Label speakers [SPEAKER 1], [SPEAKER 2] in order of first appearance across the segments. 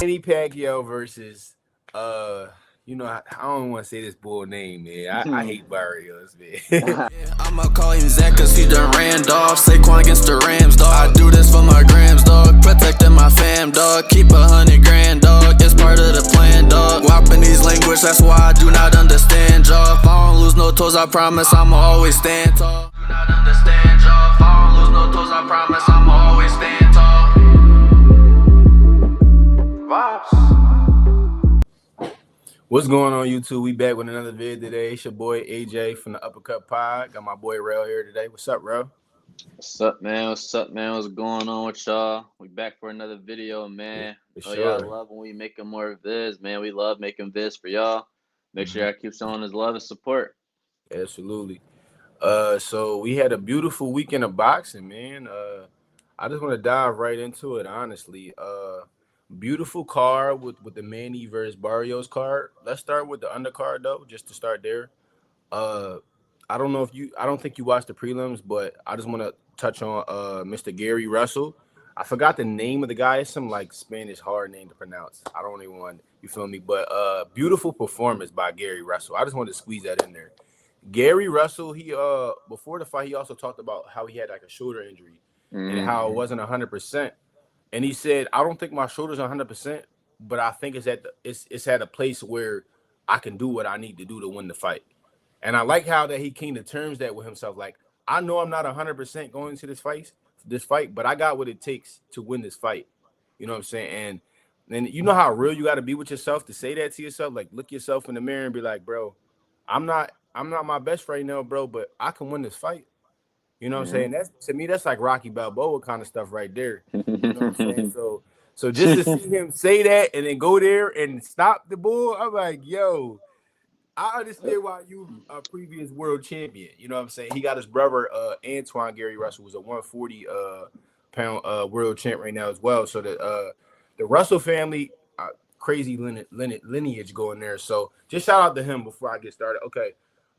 [SPEAKER 1] Manny Pacquiao versus I don't want to say this bull name, man. I hate Barrios, man.
[SPEAKER 2] I'ma call him Zach cause he done ran off. Saquon against the Rams, dog. I do this for my grams, dog. Protecting my fam, dog. Keep 100 grand, dog. It's part of the plan, dog. Whopping these language, that's why I do not understand, y'all. If I don't lose no toes, I promise I'ma always stand tall. Do not understand, y'all. If I don't lose no toes, I promise I'ma always stand tall. Vibes.
[SPEAKER 1] What's going on, YouTube? We back with another vid today. It's your boy AJ from the Uppercut Pod. Got my boy Rel here today. What's up, Rel?
[SPEAKER 3] What's up, man? What's up, man? What's going on with y'all? We back for another video, man.
[SPEAKER 1] For
[SPEAKER 3] Y'all
[SPEAKER 1] sure.
[SPEAKER 3] love when we making more vids, man. We love making vids for y'all. Make sure y'all keep showing us love and support.
[SPEAKER 1] Absolutely. So we had a beautiful weekend of boxing, man. I just want to dive right into it, honestly. Beautiful card with the Manny versus Barrios card. Let's start with the undercard though, just to start there. I don't think you watched the prelims, but I just want to touch on Mr. Gary Russell. I forgot the name of the guy. It's some like Spanish hard name to pronounce. I don't even want, you feel me? But beautiful performance by Gary Russell. I just wanted to squeeze that in there. Gary Russell, he before the fight, he also talked about how he had like a shoulder injury and how it wasn't 100%. And he said, I don't think my shoulder's 100%, but I think it's at a place where I can do what I need to do to win the fight. And I like how that he came to terms that with himself. Like, I know I'm not 100% going to this fight, but I got what it takes to win this fight. You know what I'm saying? And you know how real you got to be with yourself to say that to yourself. Like, look yourself in the mirror and be like, bro, I'm not my best right now, bro, but I can win this fight. You know what I'm saying? That's, to me, that's like Rocky Balboa kind of stuff right there. You know what I'm saying? So just to see him say that and then go there and stop the bull, I'm like, yo, I understand why you a previous world champion. You know what I'm saying? He got his brother Antoine Gary Russell, who's a 140 pound world champ right now as well. So the Russell family, crazy lineage going there. So just shout out to him before I get started. Okay,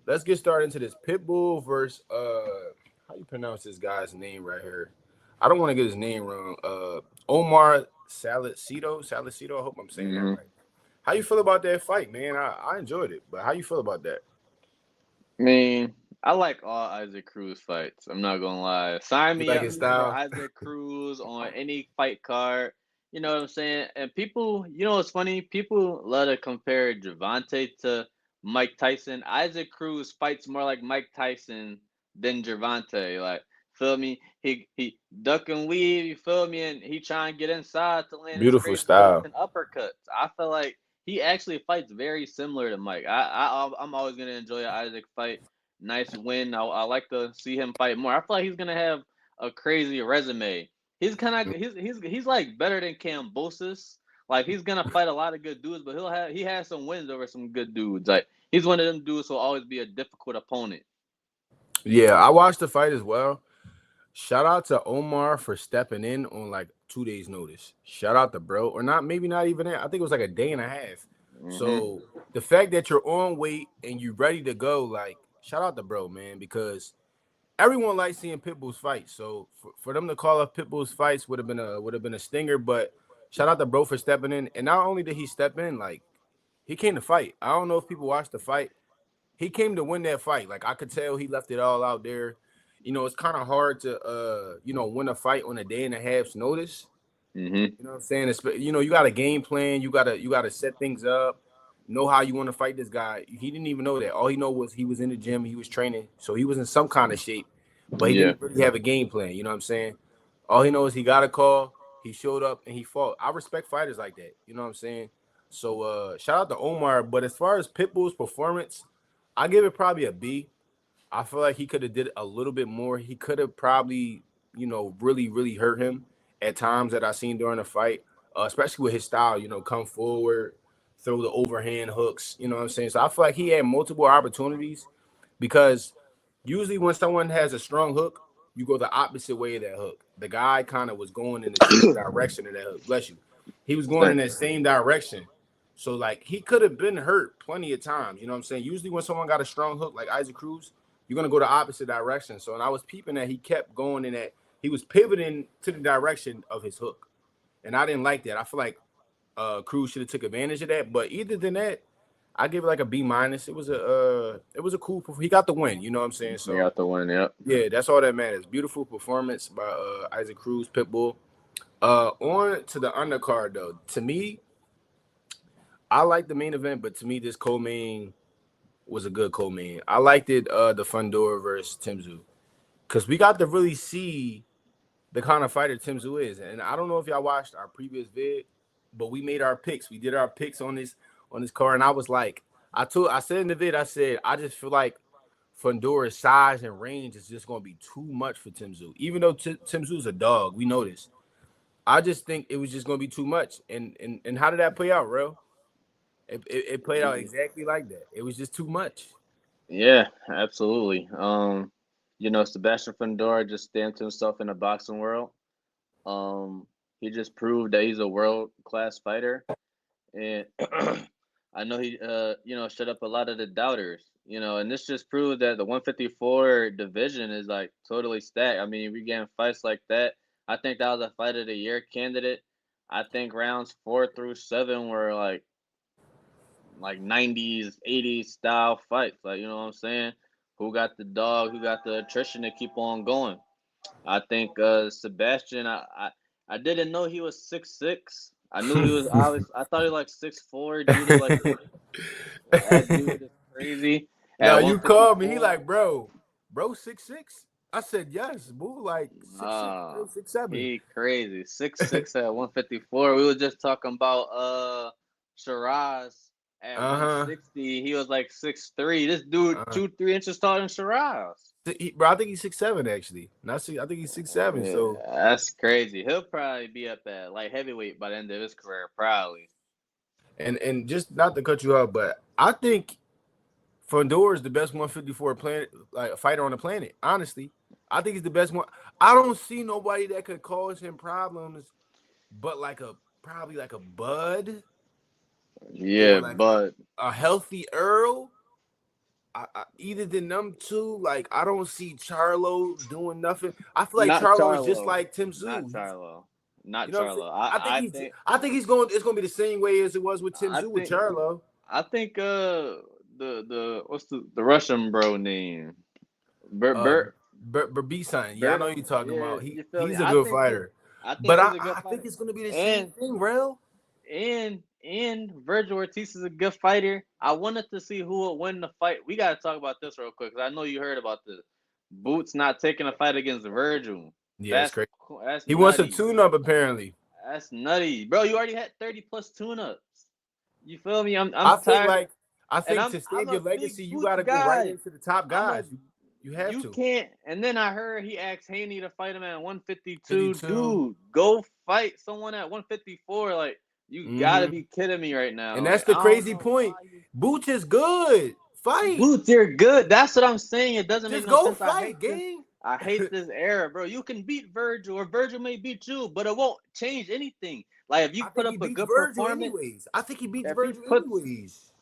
[SPEAKER 1] let's get started into this Pitbull versus how you pronounce this guy's name right here? I don't want to get his name wrong. Omar Salito. I hope I'm saying that right. How you feel about that fight, man? I enjoyed it, but how you feel about that?
[SPEAKER 3] I mean, I like all Isaac Cruz fights. I'm not gonna lie. Sign
[SPEAKER 1] You
[SPEAKER 3] me
[SPEAKER 1] like
[SPEAKER 3] up
[SPEAKER 1] his
[SPEAKER 3] for
[SPEAKER 1] style?
[SPEAKER 3] Isaac Cruz on any fight card. You know what I'm saying? And people, you know what's funny? People love to compare Gervonta to Mike Tyson. Isaac Cruz fights more like Mike Tyson than Gervonta. Like, feel me? He duck and weave. You feel me? And he try and get inside to land his
[SPEAKER 1] Beautiful
[SPEAKER 3] crazy hooks
[SPEAKER 1] style.
[SPEAKER 3] and uppercuts. I feel like he actually fights very similar to Mike. I'm always gonna enjoy an Isaac fight. Nice win. I like to see him fight more. I feel like he's gonna have a crazy resume. He's kind of he's like better than Cambosis. Like he's gonna fight a lot of good dudes, but he has some wins over some good dudes. Like he's one of them dudes who'll always be a difficult opponent.
[SPEAKER 1] Yeah, I watched the fight as well. Shout out to Omar for stepping in on like 2 days' notice. Shout out to bro, or not, maybe not even that. I think it was like a day and a half. So the fact that you're on weight and you're ready to go, like, shout out to bro, man, because everyone likes seeing Pitbull's fights. So for them to call up Pitbull's fights would have been a stinger. But shout out to bro for stepping in. And not only did he step in, like he came to fight. I don't know if people watched the fight. He came to win that fight. Like I could tell he left it all out there. You know, it's kind of hard to win a fight on a day and a half's notice. You know what I'm saying? You know, you got a game plan. You gotta set things up. Know how you want to fight this guy. He didn't even know that. All he know was he was in the gym. He was training, so he was in some kind of shape, but he
[SPEAKER 3] Yeah.
[SPEAKER 1] didn't really have a game plan. You know what I'm saying? All he knows is he got a call. He showed up and he fought. I respect fighters like that. You know what I'm saying? So shout out to Omar. But as far as Pitbull's performance, I give it probably a B. I feel like he could have did a little bit more. He could have probably, really, really hurt him at times that I seen during the fight, especially with his style, come forward, throw the overhand hooks, you know what I'm saying? So I feel like he had multiple opportunities because usually when someone has a strong hook, you go the opposite way of that hook. The guy kind of was going in the same direction of that hook. Bless you. He was going in
[SPEAKER 3] Thank
[SPEAKER 1] that same direction. So, like, he could have been hurt plenty of times. You know what I'm saying? Usually when someone got a strong hook like Isaac Cruz, you're going to go the opposite direction. So, and I was peeping that he kept going in that. He was pivoting to the direction of his hook. And I didn't like that. I feel like Cruz should have took advantage of that. But either than that, I give it like a B minus. It was a cool. He got the win. You know what I'm saying?
[SPEAKER 3] They
[SPEAKER 1] So
[SPEAKER 3] got the win. Yep.
[SPEAKER 1] yeah, that's all that matters. Beautiful performance by Isaac Cruz, Pitbull. On to the undercard though. To me, I like the main event, but to me, this co-main was a good co-main. I liked it. The Fundora versus Tszyu, because we got to really see the kind of fighter Tszyu is. And I don't know if y'all watched our previous vid, but we made our picks. We did our picks on this card, and I was like, I said in the vid, I said I just feel like Fundora's size and range is just going to be too much for Tszyu. Even though Tszyu's a dog, we know this. I just think it was just going to be too much. And how did that play out, bro? It played out exactly like that. It was just too much.
[SPEAKER 3] Yeah, absolutely. Sebastian Fundora just stamped himself in the boxing world. He just proved that he's a world class fighter, and I know he shut up a lot of the doubters. And this just proved that the 154 division is like totally stacked. I mean, we getting fights like that. I think that was a fight of the year candidate. I think rounds 4 through 7 were like 90s, 80s style fights. Like, you know what I'm saying? Who got the dog? Who got the attrition to keep on going? I think Sebastian. I didn't know he was 6'6". I knew he was obvious. I thought he was like 6'4". Dude is like that dude is crazy.
[SPEAKER 1] Now
[SPEAKER 3] At
[SPEAKER 1] you called me. He
[SPEAKER 3] 154,
[SPEAKER 1] like, bro 6'6". I said yes. Move like 6'6", 6'7".
[SPEAKER 3] he crazy. 6'6" at 154. We were just talking about Shiraz at 160. He was like 6'3". This dude 2-3 inches taller than Shiraz.
[SPEAKER 1] Bro, I think he's 6'7" actually. Not six. I think he's 6'7".
[SPEAKER 3] Yeah,
[SPEAKER 1] So
[SPEAKER 3] that's crazy. He'll probably be up at like heavyweight by the end of his career, probably.
[SPEAKER 1] and just not to cut you off, but I think Fundora is the best 154 fighter on the planet. Honestly, I think he's the best one. I don't see nobody that could cause him problems, but probably like a Bud.
[SPEAKER 3] Yeah,
[SPEAKER 1] like
[SPEAKER 3] but
[SPEAKER 1] a healthy Earl. Either than them two, like I don't see Charlo doing nothing. I feel like
[SPEAKER 3] not
[SPEAKER 1] Charlo is just like
[SPEAKER 3] Not
[SPEAKER 1] Tszyu.
[SPEAKER 3] Charlo. Not
[SPEAKER 1] You know what I'm
[SPEAKER 3] Charlo.
[SPEAKER 1] saying? I think he's going. It's going to be the same way as it was with Tszyu with Charlo.
[SPEAKER 3] I think the what's the Russian bro name?
[SPEAKER 1] Berbisan. Yeah, I know you're talking about. He's a
[SPEAKER 3] I
[SPEAKER 1] good
[SPEAKER 3] think
[SPEAKER 1] fighter.
[SPEAKER 3] I think
[SPEAKER 1] But
[SPEAKER 3] he's a good
[SPEAKER 1] I
[SPEAKER 3] fighter.
[SPEAKER 1] think it's going to be the same thing, bro.
[SPEAKER 3] And Virgil Ortiz is a good fighter. I wanted to see who would win the fight. We got to talk about this real quick because I know you heard about this. Boots not taking a fight against Virgil.
[SPEAKER 1] Yeah, that's crazy.
[SPEAKER 3] That's
[SPEAKER 1] he
[SPEAKER 3] nutty.
[SPEAKER 1] wants a tune-up apparently.
[SPEAKER 3] That's nutty, bro. You already had 30 plus tune-ups. You feel me? I'm
[SPEAKER 1] tired. I think
[SPEAKER 3] I'm
[SPEAKER 1] to save your legacy, you
[SPEAKER 3] Boots
[SPEAKER 1] got to go right into the top guys. You have to.
[SPEAKER 3] You can't. And then I heard he asked Haney to fight him at 152.
[SPEAKER 1] 52.
[SPEAKER 3] Dude, go fight someone at 154. Like, you gotta be kidding me right now.
[SPEAKER 1] And that's the crazy point. Boots is good. Fight.
[SPEAKER 3] Boots, you're good. That's what I'm saying. It doesn't
[SPEAKER 1] Just
[SPEAKER 3] make no
[SPEAKER 1] go
[SPEAKER 3] sense.
[SPEAKER 1] fight, gang.
[SPEAKER 3] I hate this era, bro. You can beat Virgil, or Virgil may beat you, but it won't change anything. Like if you put up a good performance,
[SPEAKER 1] anyways. I think he beats Virgil anyways.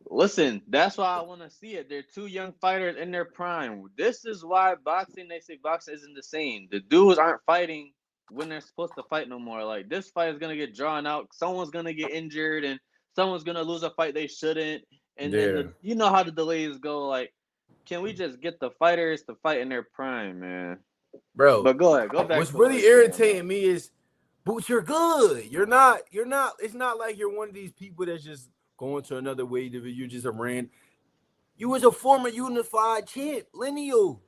[SPEAKER 3] Listen, that's why I want to see it. They're two young fighters in their prime. This is why they say boxing isn't the same. The dudes aren't fighting when they're supposed to fight no more. Like this fight is gonna get drawn out. Someone's gonna get injured, and someone's gonna lose a fight they shouldn't. And then you know how the delays go. Like, can we just get the fighters to fight in their prime, man?
[SPEAKER 1] Bro,
[SPEAKER 3] but go ahead, go back.
[SPEAKER 1] What's really irritating me is, Boots, you're good. You're not. It's not like you're one of these people that's just going to another weight division. You're just a random. You was a former unified champ, lineal.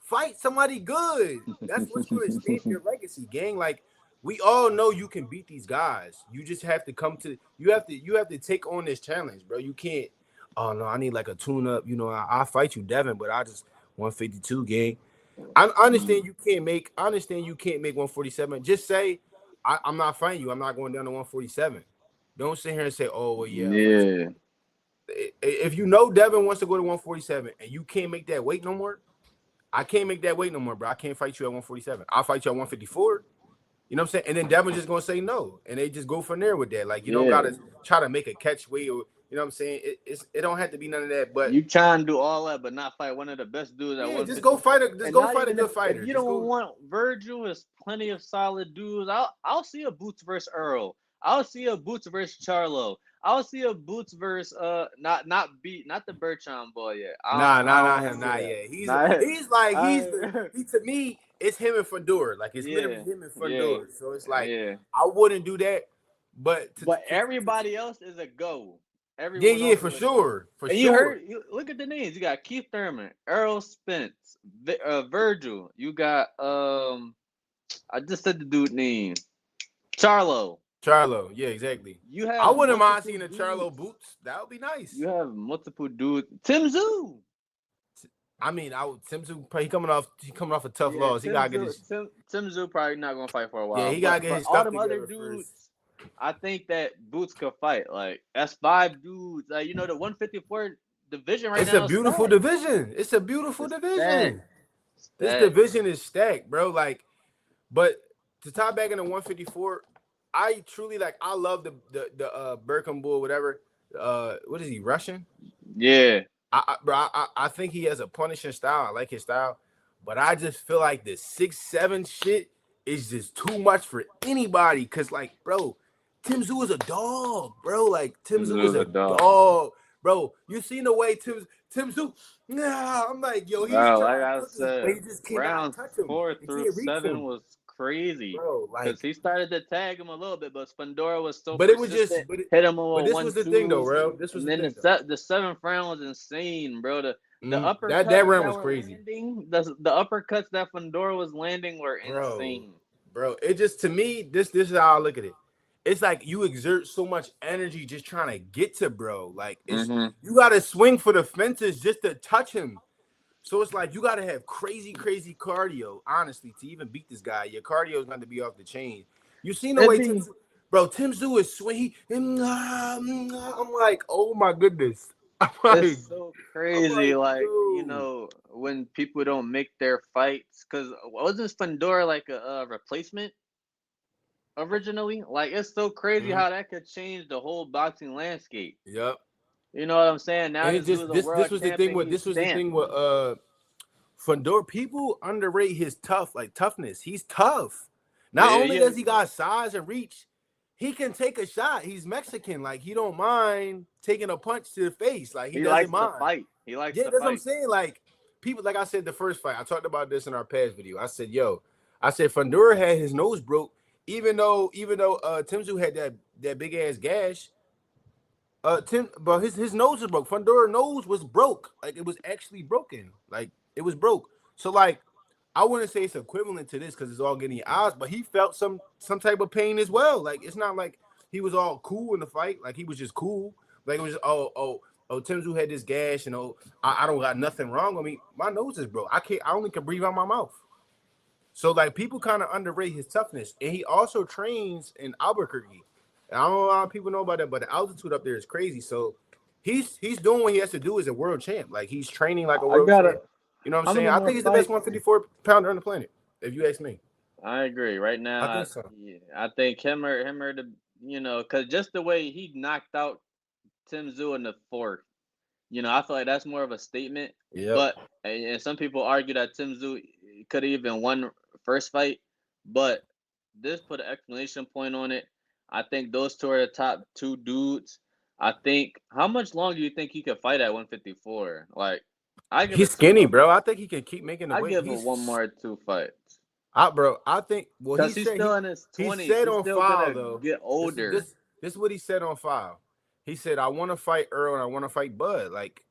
[SPEAKER 1] Fight somebody good. That's what's going to stamp your legacy, gang. Like we all know you can beat these guys. You just have to come to. You have to take on this challenge, bro. You can't. Oh no, I need like a tune-up. You know, I'll fight you, Devin, but I just 152, gang. I understand you can't make. I understand you can't make 147. Just say, I'm not fighting you. I'm not going down to 147. Don't sit here and say, oh well, yeah. If you know Devin wants to go to 147 and you can't make that weight no more, I can't make that weight no more, bro. I can't fight you at 147. I'll fight you at 154. You know what I'm saying? And then Devin just gonna say no, and they just go from there with that. Like you don't gotta try to make a catch weight or. You know what I'm saying? It don't have to be none of that, but
[SPEAKER 3] you trying to do all that, but not fight one of the best dudes.
[SPEAKER 1] Yeah, just go fight a good fighter.
[SPEAKER 3] If you don't want Virgil, there's plenty of solid dudes. I'll see a Boots versus Earl. I'll see a Boots versus Charlo. I'll see a Boots versus not the Bertrand boy yet. I don't
[SPEAKER 1] Not
[SPEAKER 3] want to
[SPEAKER 1] him,
[SPEAKER 3] see
[SPEAKER 1] not
[SPEAKER 3] that.
[SPEAKER 1] yet.
[SPEAKER 3] Not
[SPEAKER 1] He's like
[SPEAKER 3] I,
[SPEAKER 1] he to me. It's him and Fundora. Like it's literally
[SPEAKER 3] yeah,
[SPEAKER 1] him and
[SPEAKER 3] yeah,
[SPEAKER 1] Fundora. So it's like
[SPEAKER 3] yeah.
[SPEAKER 1] I wouldn't do that, but
[SPEAKER 3] But everybody else is a go.
[SPEAKER 1] yeah,
[SPEAKER 3] Everyone
[SPEAKER 1] yeah,
[SPEAKER 3] else
[SPEAKER 1] for
[SPEAKER 3] is a go.
[SPEAKER 1] sure, for
[SPEAKER 3] And you
[SPEAKER 1] sure.
[SPEAKER 3] heard, look at the names. You got Keith Thurman, Earl Spence, Virgil. You got I just said the dude name, Charlo.
[SPEAKER 1] Charlo, yeah, exactly.
[SPEAKER 3] You
[SPEAKER 1] I
[SPEAKER 3] have
[SPEAKER 1] wouldn't mind
[SPEAKER 3] multiple
[SPEAKER 1] seeing a Charlo
[SPEAKER 3] dudes.
[SPEAKER 1] boots. That would be nice.
[SPEAKER 3] You have multiple dudes. Tim Zoo.
[SPEAKER 1] I mean, I would Simpson. He coming off a tough
[SPEAKER 3] Yeah,
[SPEAKER 1] loss. He gotta get his
[SPEAKER 3] Tim Zoo probably not gonna fight for a
[SPEAKER 1] yeah.
[SPEAKER 3] while.
[SPEAKER 1] He gotta
[SPEAKER 3] But
[SPEAKER 1] get
[SPEAKER 3] for
[SPEAKER 1] his
[SPEAKER 3] all
[SPEAKER 1] stuff
[SPEAKER 3] them other
[SPEAKER 1] together first.
[SPEAKER 3] dudes, I think that Boots could fight. Like that's five dudes. Like the 154 division right
[SPEAKER 1] It's a
[SPEAKER 3] now is
[SPEAKER 1] beautiful
[SPEAKER 3] stacked.
[SPEAKER 1] division. It's a beautiful
[SPEAKER 3] It's stacked.
[SPEAKER 1] division. This
[SPEAKER 3] Stacked.
[SPEAKER 1] division is stacked, bro. Like, but to tie back into 154, I truly like. I love the Birkin Bull, whatever. What is he Russian?
[SPEAKER 3] Yeah.
[SPEAKER 1] I think he has a punishing style. I like his style, but I just feel like the 6'7" shit is just too much for anybody. Cause like, bro, Tim Tszyu is a dog, bro. Like Tim
[SPEAKER 3] Tim
[SPEAKER 1] Tszyu is
[SPEAKER 3] Zoo's a
[SPEAKER 1] a
[SPEAKER 3] dog.
[SPEAKER 1] dog, bro. You seen the way Tim Tszyu? Nah, I'm like, yo, he's
[SPEAKER 3] Bro, like
[SPEAKER 1] trying to
[SPEAKER 3] I
[SPEAKER 1] cook him, but
[SPEAKER 3] said,
[SPEAKER 1] he just cannot
[SPEAKER 3] rounds
[SPEAKER 1] touch him.
[SPEAKER 3] four
[SPEAKER 1] He
[SPEAKER 3] through
[SPEAKER 1] can't reach
[SPEAKER 3] seven
[SPEAKER 1] him,
[SPEAKER 3] was crazy.
[SPEAKER 1] bro.
[SPEAKER 3] Because
[SPEAKER 1] Like,
[SPEAKER 3] he started to tag him a little bit, but Fundora was so
[SPEAKER 1] but it was just,
[SPEAKER 3] persistent, hit him
[SPEAKER 1] but
[SPEAKER 3] with
[SPEAKER 1] this was the thing though,
[SPEAKER 3] 1-2s.
[SPEAKER 1] bro. This was
[SPEAKER 3] And
[SPEAKER 1] the
[SPEAKER 3] then
[SPEAKER 1] thing though.
[SPEAKER 3] the seventh round was insane, bro. The
[SPEAKER 1] That
[SPEAKER 3] uppercuts
[SPEAKER 1] round
[SPEAKER 3] that
[SPEAKER 1] was
[SPEAKER 3] were
[SPEAKER 1] crazy.
[SPEAKER 3] landing, the uppercuts that Fundora was landing were
[SPEAKER 1] bro,
[SPEAKER 3] insane.
[SPEAKER 1] bro. It just to me, this is how I look at it. It's like you exert so much energy just trying to get to bro. Like it's you gotta swing for the fences just to touch him. So it's like you gotta have crazy, crazy cardio, honestly, to even beat this guy. Your cardio is going to be off the chain. You seen the way Tim Tszyu is swing. I'm like, oh my goodness.
[SPEAKER 3] It's so crazy, like
[SPEAKER 1] dude.
[SPEAKER 3] when people don't make their fights. Because wasn't Fundora like a replacement originally? Like it's so crazy how that could change the whole boxing landscape.
[SPEAKER 1] Yep.
[SPEAKER 3] You know what I'm saying? Now
[SPEAKER 1] And it
[SPEAKER 3] this
[SPEAKER 1] just
[SPEAKER 3] dude's a world
[SPEAKER 1] this was the thing
[SPEAKER 3] champion.
[SPEAKER 1] with
[SPEAKER 3] He's stamped.
[SPEAKER 1] Fundora. People underrate his toughness. He's tough. Not
[SPEAKER 3] Yeah,
[SPEAKER 1] only
[SPEAKER 3] yeah.
[SPEAKER 1] does he got size and reach, he can take a shot. He's Mexican. Like he don't mind taking a punch to the face. Like he
[SPEAKER 3] likes
[SPEAKER 1] doesn't mind.
[SPEAKER 3] to fight. He likes
[SPEAKER 1] Yeah,
[SPEAKER 3] to
[SPEAKER 1] that's what I'm
[SPEAKER 3] fight.
[SPEAKER 1] saying. Like people, like I said, the first fight. I talked about this in our past video. I said, Fundora had his nose broke, even though Tim Tszyu had that big ass gash. But his nose was broke. Fundora nose was broke. Like it was actually broken. Like it was broke. So like I wouldn't say it's equivalent to this because it's all getting eyes, but he felt some type of pain as well. Like it's not like he was all cool in the fight. Like he was just cool. Like it was just Tim Tszyu had this gash and I don't got nothing wrong with me. My nose is broke. I only can breathe out my mouth. So like people kind of underrate his toughness, and he also trains in Albuquerque. I don't know a lot of people know about that, but the altitude up there is crazy. So he's doing what he has to do as a world champ. Like he's training like a world champ. You know what I'm saying? I think he's the best 154 pounder on the planet, if you ask me.
[SPEAKER 3] I agree. Right now,
[SPEAKER 1] I think so.
[SPEAKER 3] I think him or the because just the way he knocked out Tim Tszyu in the fourth, I feel like that's more of a statement.
[SPEAKER 1] Yeah.
[SPEAKER 3] But and some people argue that Tim Tszyu could have even won first fight, but this put an exclamation point on it. I think those two are the top two dudes. I think how much longer do you think he could fight at 154? Like
[SPEAKER 1] he's skinny, bro. I think he can keep making the weight.
[SPEAKER 3] I give him one more 2 fights.
[SPEAKER 1] I think
[SPEAKER 3] because he's still in his 20s.
[SPEAKER 1] He said on file though.
[SPEAKER 3] Get older.
[SPEAKER 1] This is what he said on file. He said, "I want to fight Earl and I want to fight Bud." Like,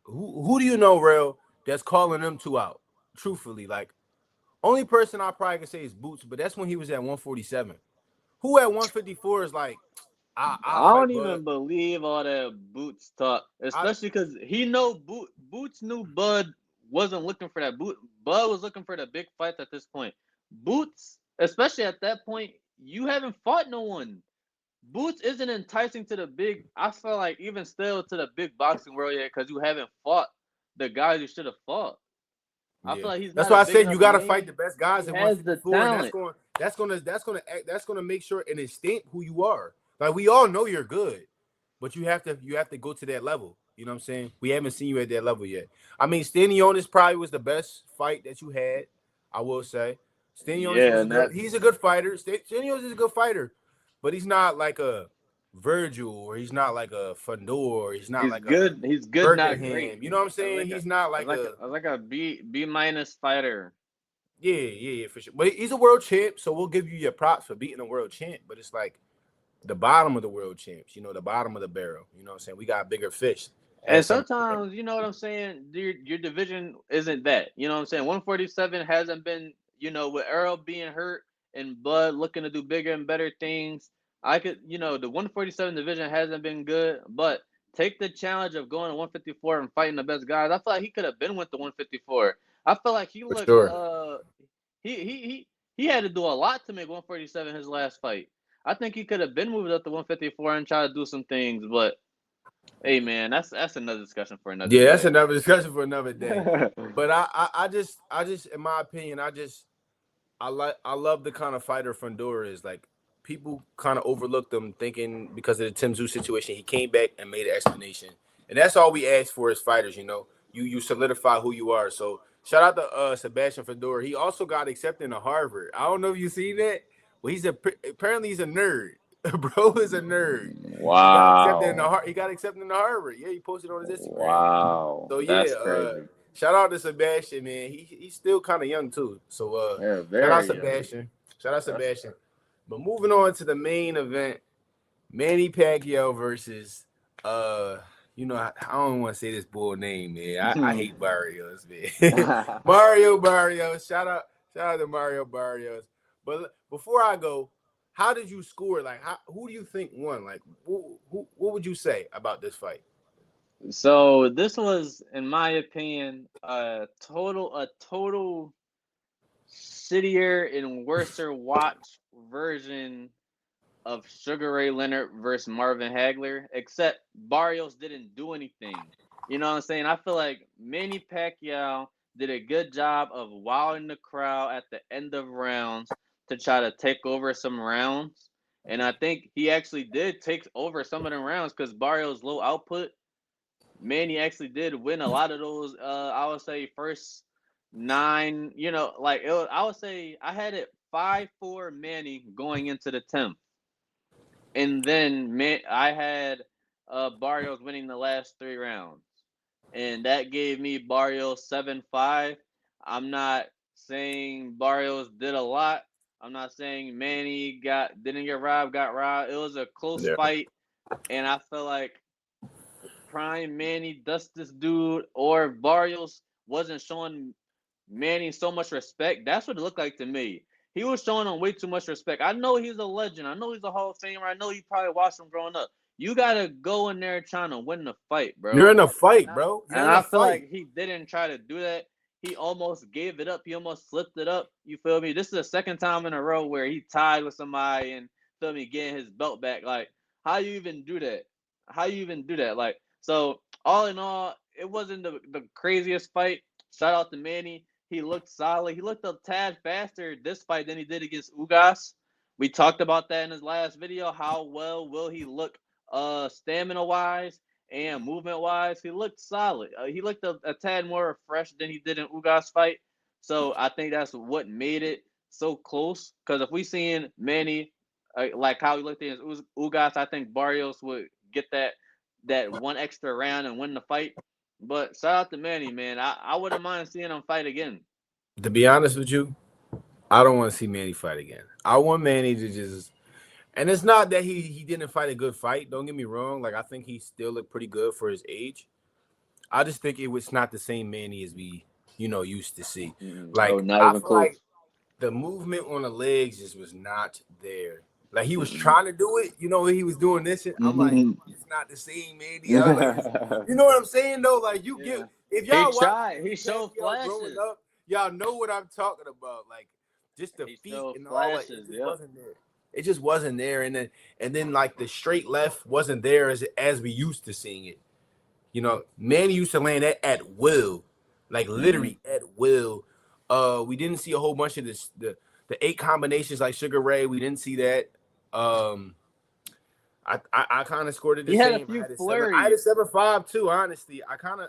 [SPEAKER 1] who do you know, Earl, that's calling them two out? Truthfully, like, only person I probably can say is Boots, but that's when he was at 147. Who at 154 is like, I
[SPEAKER 3] don't even believe all that Boots talk, especially because Boots knew Bud wasn't looking for that. Bud was looking for the big fights at this point. Boots, especially at that point, you haven't fought no one. Boots isn't enticing to the big. I feel like even still to the big boxing world yet because you haven't fought the guys you should have fought.
[SPEAKER 1] Yeah.
[SPEAKER 3] I feel like he's.
[SPEAKER 1] That's why I said you got to fight the best guys.
[SPEAKER 3] He has the talent.
[SPEAKER 1] That's gonna make sure and it stamp who you are. Like we all know you're good, but you have to go to that level. You know what I'm saying? We haven't seen you at that level yet. I mean, Stanionis probably was the best fight that you had. I will say, Stanionis he's a good fighter. Stanionis is a good fighter, but he's not like a Virgil, or he's not like a Fundora, he's not
[SPEAKER 3] He's
[SPEAKER 1] like a
[SPEAKER 3] good. He's good, not great.
[SPEAKER 1] Birkenham. You know what I'm
[SPEAKER 3] I was
[SPEAKER 1] saying?
[SPEAKER 3] like a,
[SPEAKER 1] He's not
[SPEAKER 3] I was
[SPEAKER 1] like
[SPEAKER 3] like a,
[SPEAKER 1] a
[SPEAKER 3] I was like a B minus fighter.
[SPEAKER 1] yeah, for sure. But he's a world champ, so we'll give you your props for beating a world champ. But it's like the bottom of the world champs, the bottom of the barrel. You know what I'm saying? We got bigger fish.
[SPEAKER 3] And
[SPEAKER 1] As some
[SPEAKER 3] sometimes, you know what I'm saying, your division isn't that. You know what I'm saying? 147 hasn't been, with Earl being hurt and Bud looking to do bigger and better things. The 147 division hasn't been good, but take the challenge of going to 154 and fighting the best guys. I feel like he could have been with the 154. I feel like he
[SPEAKER 1] for
[SPEAKER 3] looked
[SPEAKER 1] sure.
[SPEAKER 3] he had to do a lot to make 147 his last fight. I think he could have been moved up to 154 and try to do some things, but hey man, that's another discussion for another
[SPEAKER 1] Yeah, that's
[SPEAKER 3] day.
[SPEAKER 1] another discussion for another day. But I just, in my opinion, I love the kind of fighter Fundora is. Like, people kind of overlooked him, thinking because of the Tszyu situation, he came back and made an explanation, and that's all we ask for as fighters. You solidify who you are. So shout out to Sebastian Fundora. He also got accepted to Harvard. I don't know if you seen that, but apparently he's a nerd. Bro is a nerd.
[SPEAKER 3] Wow.
[SPEAKER 1] He got accepted into Harvard. Yeah, he posted on his Instagram.
[SPEAKER 3] Wow.
[SPEAKER 1] So yeah,
[SPEAKER 3] That's crazy.
[SPEAKER 1] shout out to Sebastian, man. He's still kind of young too. So
[SPEAKER 3] Yeah,
[SPEAKER 1] shout out
[SPEAKER 3] very young.
[SPEAKER 1] Sebastian. Shout out
[SPEAKER 3] That's
[SPEAKER 1] Sebastian. But moving on to the main event, Manny Pacquiao versus I don't want to say this bull name, man. I hate Barrios, man. Mario Barrios. Shout out to Mario Barrios. But before I go, how did you score? Like, who do you think won? Like, what would you say about this fight?
[SPEAKER 3] So this was, in my opinion, a total shittier and worser watch version of Sugar Ray Leonard versus Marvin Hagler, except Barrios didn't do anything. You know what I'm saying? I feel like Manny Pacquiao did a good job of wowing the crowd at the end of rounds to try to take over some rounds. And I think he actually did take over some of the rounds because Barrios' low output. Manny actually did win a lot of those. I would say first nine. I would say I had it 5-4 Manny going into the 10th. And then I had Barrios winning the last 3 rounds, and that gave me Barrios 7-5. I'm not saying Barrios did a lot. I'm not saying Manny didn't get robbed, got robbed. It was a close
[SPEAKER 1] Yeah.
[SPEAKER 3] fight, and I feel like prime Manny dust this dude, or Barrios wasn't showing Manny so much respect. That's what it looked like to me. He was showing him way too much respect. I know he's a legend. I know he's a Hall of Famer. I know you probably watched him growing up. You gotta go in there trying to win the fight,
[SPEAKER 1] You're
[SPEAKER 3] bro.
[SPEAKER 1] in a fight, bro. You're
[SPEAKER 3] And
[SPEAKER 1] in a
[SPEAKER 3] I feel
[SPEAKER 1] fight.
[SPEAKER 3] like he didn't try to do that. He almost gave it up. He almost slipped it up. You feel me? This is the second time in a row where he tied with somebody and feel me getting his belt back. Like, how you even do that? How you even do that? Like, so all in all, it wasn't the craziest fight. Shout out to Manny. He looked solid. He looked a tad faster this fight than he did against Ugas. We talked about that in his last video. How well will he look stamina wise and movement wise? He looked solid. He looked a tad more fresh than he did in Ugas fight. So I think that's what made it so close. Because if we seen Manny like how he looked in Ugas, I think Barrios would get that one extra round and win the fight. But shout out to Manny, man. I wouldn't mind seeing him fight again.
[SPEAKER 1] To be honest with you, I don't want to see Manny fight again. I want Manny to just, and it's not that he didn't fight a good fight. Don't get me wrong. Like, I think he still looked pretty good for his age. I just think it was not the same Manny as we, used to see.
[SPEAKER 3] Oh,
[SPEAKER 1] Like,
[SPEAKER 3] not
[SPEAKER 1] I
[SPEAKER 3] even
[SPEAKER 1] feel
[SPEAKER 3] close.
[SPEAKER 1] like the movement on the legs just was not there. Like, he was
[SPEAKER 3] Mm-mm.
[SPEAKER 1] trying to do it, he was doing this. And I'm like,
[SPEAKER 3] Mm-hmm.
[SPEAKER 1] it's not the same Manny. I was like, you know what I'm saying though? Like, you
[SPEAKER 3] Yeah.
[SPEAKER 1] get, if
[SPEAKER 3] He
[SPEAKER 1] y'all watch
[SPEAKER 3] tried. He
[SPEAKER 1] Manny
[SPEAKER 3] showed
[SPEAKER 1] Pacquiao growing
[SPEAKER 3] flashes.
[SPEAKER 1] up, y'all know what I'm talking about. Like, just the
[SPEAKER 3] He
[SPEAKER 1] feet
[SPEAKER 3] showed
[SPEAKER 1] and all that. It
[SPEAKER 3] flashes.
[SPEAKER 1] just
[SPEAKER 3] Yep.
[SPEAKER 1] wasn't there. It just wasn't there. And then like the straight left wasn't there as we used to seeing it. Manny used to land at will, like literally at will. We didn't see a whole bunch of the 8 combinations like Sugar Ray. We didn't see that. I kind of scored it the
[SPEAKER 3] He had a
[SPEAKER 1] same.
[SPEAKER 3] few
[SPEAKER 1] I had a
[SPEAKER 3] flurries.
[SPEAKER 1] 7-5 too. Honestly, I kind of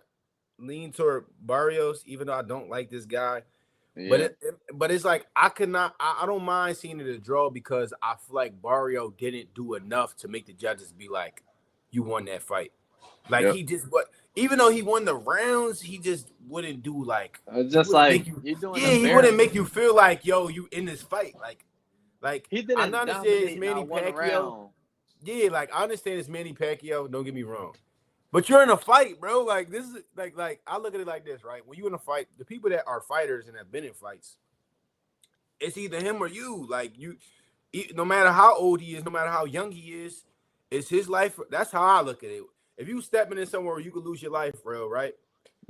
[SPEAKER 1] lean toward Barrios, even though I don't like this guy. But
[SPEAKER 3] Yeah.
[SPEAKER 1] but it's like I could not. I don't mind seeing it a draw because I feel like Barrio didn't do enough to make the judges be like, "You won that fight." Like
[SPEAKER 3] Yep.
[SPEAKER 1] he just what, even though he won the rounds, he just wouldn't do like
[SPEAKER 3] It's
[SPEAKER 1] he
[SPEAKER 3] just
[SPEAKER 1] wouldn't
[SPEAKER 3] like
[SPEAKER 1] make you.
[SPEAKER 3] you're doing
[SPEAKER 1] Yeah,
[SPEAKER 3] the
[SPEAKER 1] he
[SPEAKER 3] bare.
[SPEAKER 1] wouldn't make you feel like yo, you in this fight. Like
[SPEAKER 3] He
[SPEAKER 1] I
[SPEAKER 3] didn't
[SPEAKER 1] understand it's
[SPEAKER 3] dominate
[SPEAKER 1] Manny
[SPEAKER 3] not one
[SPEAKER 1] Pacquiao.
[SPEAKER 3] round.
[SPEAKER 1] Yeah, like I understand it's Manny Pacquiao. Don't get me wrong. But you're in a fight, bro. Like this is like I look at it like this, right? When you're in a fight, the people that are fighters and have been in fights, it's either him or you. Like no matter how old he is, no matter how young he is, it's his life. That's how I look at it. If you stepping in somewhere where you could lose your life, bro, right?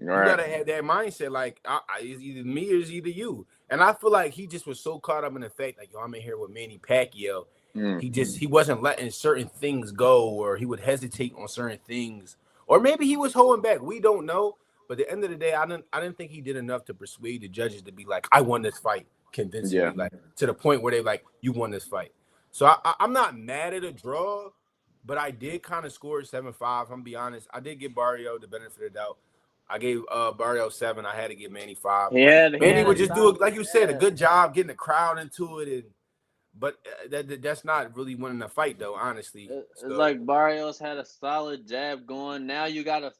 [SPEAKER 3] All
[SPEAKER 1] You
[SPEAKER 3] right.
[SPEAKER 1] gotta have that mindset. Like it's either me or it's either you. And I feel like he just was so caught up in the fact, like yo, I'm in here with Manny Pacquiao.
[SPEAKER 3] Mm.
[SPEAKER 1] He wasn't letting certain things go, or he would hesitate on certain things, or maybe he was holding back. We don't know. But at the end of the day, I didn't think he did enough to persuade the judges to be like, I won this fight convincingly,
[SPEAKER 3] Yeah.
[SPEAKER 1] like to the point where they like, you won this fight. So I'm not mad at a draw, but I did kind of score 7-5. I'm gonna be honest. I did give Barrio the benefit of the doubt. I gave Barrio 7. I had to give Manny 5.
[SPEAKER 3] He
[SPEAKER 1] Manny
[SPEAKER 3] had a
[SPEAKER 1] would just do it,
[SPEAKER 3] solid.
[SPEAKER 1] like you said, a
[SPEAKER 3] Yeah.
[SPEAKER 1] good job getting the crowd into it, and but that's not really winning the fight, though, honestly.
[SPEAKER 3] It's
[SPEAKER 1] So
[SPEAKER 3] like Barrios had a solid jab going. Now you gotta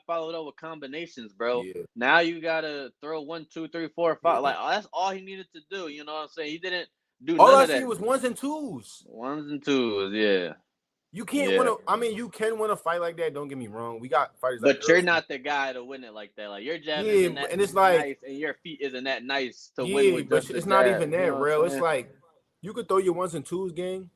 [SPEAKER 3] follow it up with combinations, bro.
[SPEAKER 1] yeah,
[SPEAKER 3] Now you gotta throw 1, 2, 3, 4, 5. Like that's all he needed to do. You know what I'm saying? He didn't do
[SPEAKER 1] all
[SPEAKER 3] none
[SPEAKER 1] I
[SPEAKER 3] of that.
[SPEAKER 1] seen was ones and twos.
[SPEAKER 3] Ones and twos, yeah,
[SPEAKER 1] You can't win
[SPEAKER 3] yeah.
[SPEAKER 1] a. I mean, you can win a fight like that. Don't get me wrong. We got fighters like
[SPEAKER 3] But you're
[SPEAKER 1] Earl.
[SPEAKER 3] not the guy to win it like that. Like your jab
[SPEAKER 1] Yeah,
[SPEAKER 3] isn't that
[SPEAKER 1] and it's like,
[SPEAKER 3] nice, and your feet isn't that nice to win
[SPEAKER 1] yeah,
[SPEAKER 3] with
[SPEAKER 1] but
[SPEAKER 3] just a
[SPEAKER 1] it's not
[SPEAKER 3] jab.
[SPEAKER 1] even
[SPEAKER 3] You
[SPEAKER 1] that,
[SPEAKER 3] know what
[SPEAKER 1] real.
[SPEAKER 3] I'm
[SPEAKER 1] It's
[SPEAKER 3] saying?
[SPEAKER 1] like you could throw your ones and twos game,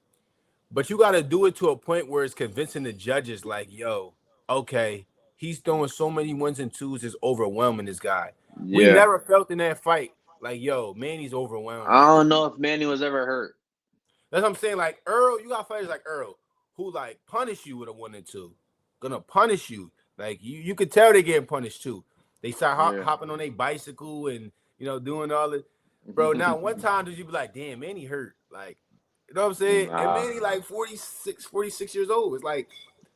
[SPEAKER 1] but you got to do it to a point where it's convincing the judges, like, yo, okay, he's throwing so many ones and twos, it's overwhelming this guy. We
[SPEAKER 3] Yeah.
[SPEAKER 1] never felt in that fight, like, yo, Manny's overwhelming.
[SPEAKER 3] I don't know if Manny was ever hurt.
[SPEAKER 1] That's what I'm saying. Like Earl, you got fighters like Earl who like punish you with a 1 and 2, gonna punish you. Like you could tell they getting punished too. They start
[SPEAKER 3] Yeah.
[SPEAKER 1] hopping on their bicycle and doing all it. Bro, now one time did you be like, damn, Manny hurt? Like, you know what I'm saying? And
[SPEAKER 3] Nah.
[SPEAKER 1] Manny like 46 years old. It's like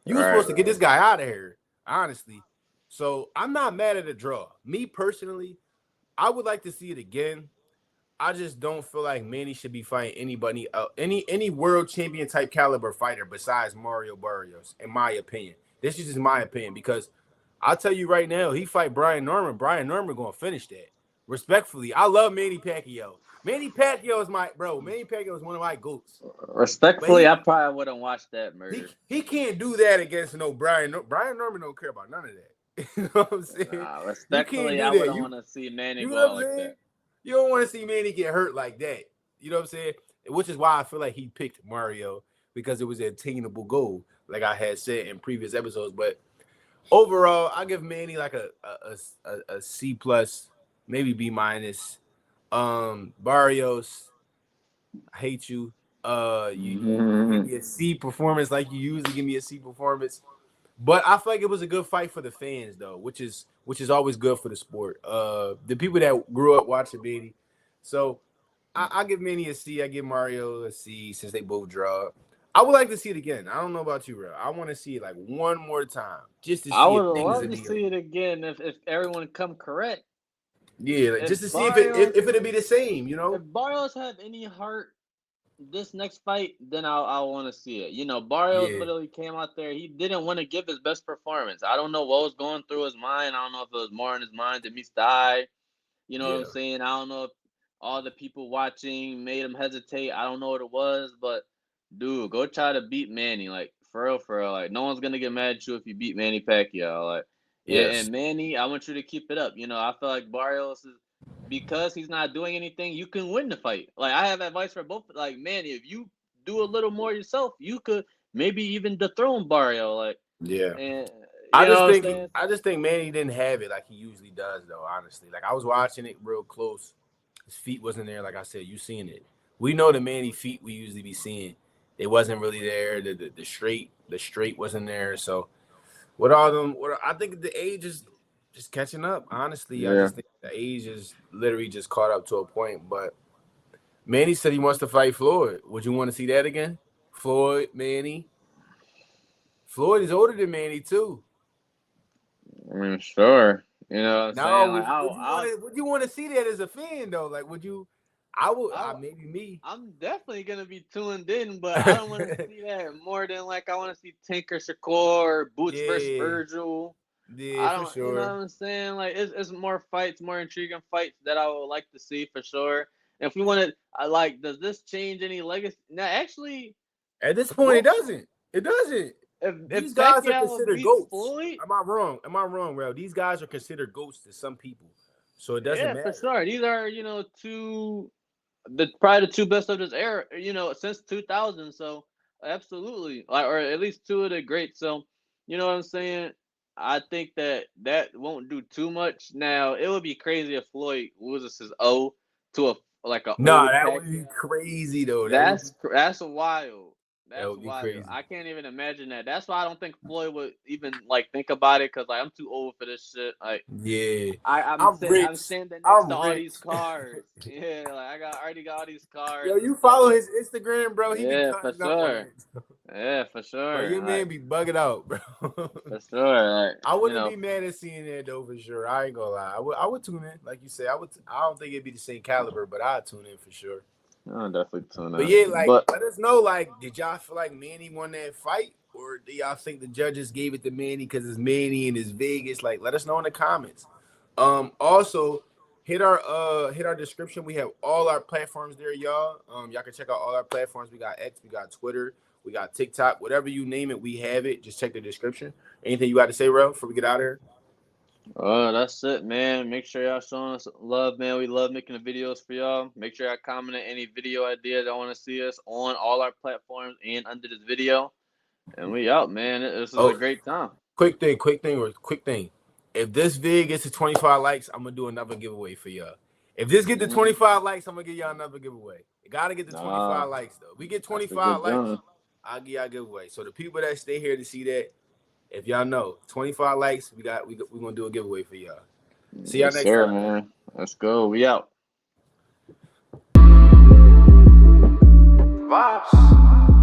[SPEAKER 1] you were
[SPEAKER 3] Right.
[SPEAKER 1] supposed to get this guy out of here, honestly. So I'm not mad at a draw. Me personally, I would like to see it again. I just don't feel like Manny should be fighting anybody, any world champion type caliber fighter besides Mario Barrios, in my opinion. This is just my opinion because I'll tell you right now, he fight Brian Norman. Brian Norman gonna finish that. Respectfully, I love Manny Pacquiao. Manny Pacquiao is my bro. Manny Pacquiao is one of my goats. But
[SPEAKER 3] Respectfully, I probably wouldn't watch that murder.
[SPEAKER 1] he can't do that against no Brian. Brian Norman don't care about none of that. You know what I'm saying?
[SPEAKER 3] Nah,
[SPEAKER 1] You can't
[SPEAKER 3] respectfully,
[SPEAKER 1] do
[SPEAKER 3] I
[SPEAKER 1] that.
[SPEAKER 3] wouldn't want to see Manny
[SPEAKER 1] You
[SPEAKER 3] go
[SPEAKER 1] know
[SPEAKER 3] out
[SPEAKER 1] what I'm
[SPEAKER 3] like
[SPEAKER 1] saying?
[SPEAKER 3] that.
[SPEAKER 1] You don't want to see Manny get hurt like that. You know what I'm saying? Which is why I feel like he picked Mario because it was an attainable goal, like I had said in previous episodes. But overall, I give Manny like a C plus, maybe B minus. Barrios, I hate you. You give me a C performance like you usually give me a C performance. But I feel like it was a good fight for the fans, though, which is always good for the sport. The people that grew up watching Manny. So I give Manny a C. I give Mario a C since they both draw. I would like to see it again. I don't know about you, bro. I want to see it like one more time just to
[SPEAKER 3] I
[SPEAKER 1] see
[SPEAKER 3] would
[SPEAKER 1] if things
[SPEAKER 3] love
[SPEAKER 1] would
[SPEAKER 3] to
[SPEAKER 1] be.
[SPEAKER 3] see it again if everyone come correct.
[SPEAKER 1] Yeah, like,
[SPEAKER 3] If
[SPEAKER 1] just to see
[SPEAKER 3] Barrios
[SPEAKER 1] if it'd be the same,
[SPEAKER 3] if Barrios have any heart this next fight, then I want to see it. You know, Barrios
[SPEAKER 1] Yeah,
[SPEAKER 3] literally came out there. He didn't want to give his best performance. I don't know what was going through his mind. I don't know if it was more in his mind to meet the eye. You know what I'm
[SPEAKER 1] yeah.
[SPEAKER 3] saying? I don't know if all the people watching made him hesitate. I don't know what it was, but dude, go try to beat Manny. Like for real. Like no one's gonna get mad at you if you beat Manny Pacquiao. Like yeah,
[SPEAKER 1] Yes.
[SPEAKER 3] and Manny, I want you to keep it up. You know, I feel like Barrios is because he's not doing anything, you can win the fight. Like I have advice for both. Like Manny, if you do a little more yourself, you could maybe even dethrone Barrio. Like
[SPEAKER 1] Yeah.
[SPEAKER 3] and
[SPEAKER 1] I
[SPEAKER 3] you know
[SPEAKER 1] just
[SPEAKER 3] what I'm
[SPEAKER 1] think
[SPEAKER 3] saying?
[SPEAKER 1] I just think Manny didn't have it like he usually does, though. Honestly, like I was watching it real close. His feet wasn't there. Like I said, you seen it. We know the Manny feet we usually be seeing. They wasn't really there. The straight wasn't there. So with all them, I think the age is just catching up. Honestly, I
[SPEAKER 3] Yeah.
[SPEAKER 1] just think the age is literally just caught up to a point. But Manny said he wants to fight Floyd. Would you want to see that again? Floyd, Manny. Floyd is older than Manny too.
[SPEAKER 3] I mean, sure. You know what I'm
[SPEAKER 1] No,
[SPEAKER 3] saying? Like,
[SPEAKER 1] would you want to see that as a fan though? Like, would you? I would. Maybe me.
[SPEAKER 3] I'm definitely gonna be tuned in, but I don't want to see that more than like I want to see Tinker Shakur or Boots versus
[SPEAKER 1] Yeah,
[SPEAKER 3] Virgil.
[SPEAKER 1] yeah,
[SPEAKER 3] I
[SPEAKER 1] for
[SPEAKER 3] don't, you know what
[SPEAKER 1] sure.
[SPEAKER 3] I'm saying? Like, it's more fights, more intriguing fights that I would like to see for sure. If we want to, I like, does this change any legacy? Now, actually,
[SPEAKER 1] At this point, it doesn't. It doesn't.
[SPEAKER 3] if
[SPEAKER 1] These guys are
[SPEAKER 3] Pacquiao
[SPEAKER 1] considered
[SPEAKER 3] beats
[SPEAKER 1] goats.
[SPEAKER 3] Floyd,
[SPEAKER 1] Am I wrong? Am I wrong, bro? These guys are considered goats to some people, so it doesn't
[SPEAKER 3] yeah, for
[SPEAKER 1] matter.
[SPEAKER 3] sure. These are, probably the two best of this era, since 2000. So absolutely, like, or at least two of the greats. So you know what I'm saying. I think that won't do too much. Now it would be crazy if Floyd loses his O to a
[SPEAKER 1] Nah,
[SPEAKER 3] old
[SPEAKER 1] that would be
[SPEAKER 3] Pacquiao.
[SPEAKER 1] crazy though.
[SPEAKER 3] That's wild.
[SPEAKER 1] That
[SPEAKER 3] That's
[SPEAKER 1] would be
[SPEAKER 3] wild.
[SPEAKER 1] crazy.
[SPEAKER 3] I can't even imagine that. That's why I don't think Floyd would even like think about it because like I'm too old for this shit. Like
[SPEAKER 1] Yeah,
[SPEAKER 3] I'm
[SPEAKER 1] I'm
[SPEAKER 3] sitting, I'm
[SPEAKER 1] rich.
[SPEAKER 3] standing next to
[SPEAKER 1] I'm
[SPEAKER 3] all these
[SPEAKER 1] rich.
[SPEAKER 3] cars. Yeah, like already got all these
[SPEAKER 1] Yo,
[SPEAKER 3] cars and
[SPEAKER 1] you
[SPEAKER 3] stuff.
[SPEAKER 1] follow
[SPEAKER 3] Like,
[SPEAKER 1] his Instagram, bro? He be
[SPEAKER 3] yeah, for
[SPEAKER 1] cutting up on
[SPEAKER 3] sure.
[SPEAKER 1] that.
[SPEAKER 3] Yeah, for
[SPEAKER 1] Bro,
[SPEAKER 3] sure.
[SPEAKER 1] your man
[SPEAKER 3] Like,
[SPEAKER 1] be bugging out, bro.
[SPEAKER 3] for sure. Like,
[SPEAKER 1] I wouldn't be mad at seeing that though, for sure. I ain't gonna lie. I would tune in, like you said. I don't think it'd be the same caliber, but I'd tune in for sure.
[SPEAKER 3] I'm definitely tuning
[SPEAKER 1] But
[SPEAKER 3] in.
[SPEAKER 1] yeah, like,
[SPEAKER 3] But
[SPEAKER 1] let us know. Like, did y'all feel like Manny won that fight, or do y'all think the judges gave it to Manny because it's Manny and it's Vegas? Like, let us know in the comments. Also, hit our description. We have all our platforms there, y'all. Y'all can check out all our platforms. We got X, we got Twitter, we got TikTok, whatever you name it, we have it. Just check the description. Anything you got to say, Rel, before we get out of here?
[SPEAKER 3] that's it, man. Make sure y'all showing us love, man. We love making the videos for y'all. Make sure y'all comment on any video ideas that want to see us on all our platforms and under this video. And we out, man. This is a great time.
[SPEAKER 1] Quick thing. If this vid gets to 25 likes, I'm gonna do another giveaway for y'all. If this get to 25 likes, I'm gonna give y'all another giveaway. It gotta get to 25 likes though. We get 25 likes, I'll give y'all a giveaway. So the people that stay here to see that, if y'all know 25 likes, we're gonna do a giveaway for y'all. See y'all next time,
[SPEAKER 3] man. Let's go. We out.
[SPEAKER 1] Vibes.